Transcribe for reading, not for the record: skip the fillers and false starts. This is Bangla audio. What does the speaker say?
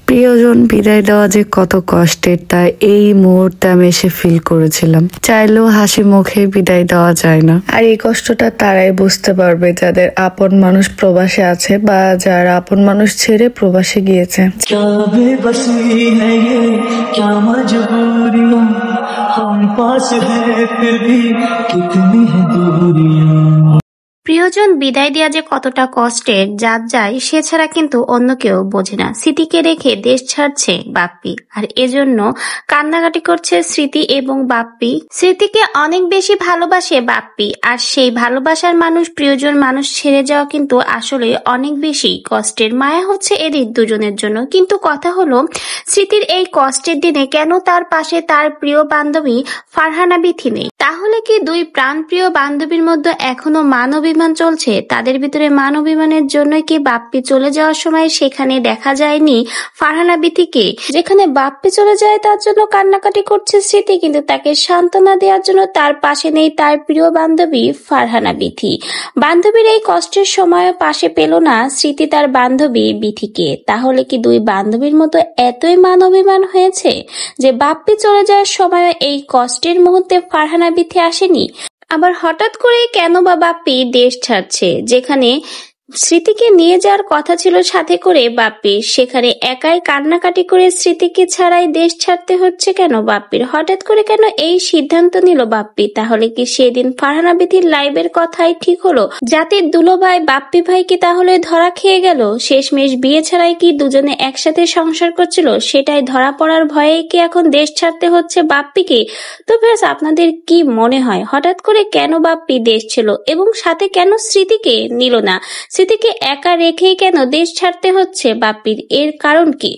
প্রিয়জন বিদায় দেওয়া যে কত কষ্টের তা এই মুহূর্তে আমি এসে ফিল করেছিলাম। চাইলেও হাসি মুখে বিদায় দেওয়া যায় না, আর এই কষ্টটা তারাই বুঝতে পারবে যাদের আপন মানুষ প্রবাসে আছে বা যারা আপন মানুষ ছেড়ে প্রবাসে গিয়েছে। প্রিয়জন বিদায় দেওয়া যে কতটা কষ্টের যার যায় সে ছাড়া কিন্তু অন্য কেউ বোঝে না। স্মৃতিকে রেখে দেশ ছাড়ছে বাপ্পি, আর এজন্য কান্নাকাটি করছে স্মৃতি এবং বাপ্পি। স্মৃতিকে অনেক বেশি ভালোবাসে বাপ্পি, আর সেই ভালোবাসার মানুষ প্রিয়জন মানুষ ছেড়ে যাওয়া কিন্তু আসলে অনেক বেশি কষ্টের। মায়া হচ্ছে এদের দুজনের জন্য, কিন্তু কথা হলো স্মৃতির এই কষ্টের দিনে কেন তার পাশে তার প্রিয় বান্ধবী ফারহানা বিথি নেই? তাহলে কি দুই প্রাণপ্রিয় বান্ধবীর মধ্যে এখনো মানবিমান চলছে? তাদের ভিতরে মানবিমানের জন্য কি বাপ্পি চলে যাওয়ার সময় সেখানে দেখা যায়নি ফারহানা বিথিকে? যেখানে বাপ্পি চলে যায় তার জন্য কান্নাকাটি করছে স্মৃতি, কিন্তু তাকে সান্ত্বনা দেওয়ার জন্য তার পাশে নেই তার প্রিয় বান্ধবী ফারহানা বিথি। বান্ধবীর এই কষ্টের সময় পাশে পেল না স্মৃতি তার বান্ধবী বিথিকে। তাহলে কি দুই বান্ধবীর মতো এতই মানবিমান হয়েছে যে বাপ্পি চলে যাওয়ার সময় এই কষ্টের মুহূর্তে ফারহানা বিথি আসেনি? আবার হঠাৎ করে কেন বা বাপ্পি দেশ ছাড়ছে? যেখানে স্মৃতিকে নিয়ে যাওয়ার কথা ছিল সাথে করে বাপ্পি, সেখানে একাই কান্নাকাটি করে স্মৃতিকে ছাড়াই দেশ ছাড়তে হচ্ছে কেন বাপ্পির? হঠাৎ করে কেন এই সিদ্ধান্ত নিল বাপ্পি? তাহলে কি সেদিন ফারহানা বিথির লাইভের কথাই ঠিক হলো? জাতির দুলোভাই বাপ্পি ভাই কি তাহলে ধরা খেয়ে গেল? শেষমেশ বিয়ে ছাড়াই কি দুজনে একসাথে সংসার করছিল সেটাই ধরা পড়ার ভয়েই কি এখন দেশ ছাড়তে হচ্ছে বাপ্পিকে? তো ব্যাস, আপনাদের কি মনে হয় হঠাৎ করে কেন বাপ্পি দেশ ছিল এবং সাথে কেন স্মৃতিকে নিল না? স্মৃতিকে একা রেখেই কেন দেশ ছাড়তে হচ্ছে বাপ্পির? এর কারণ কি?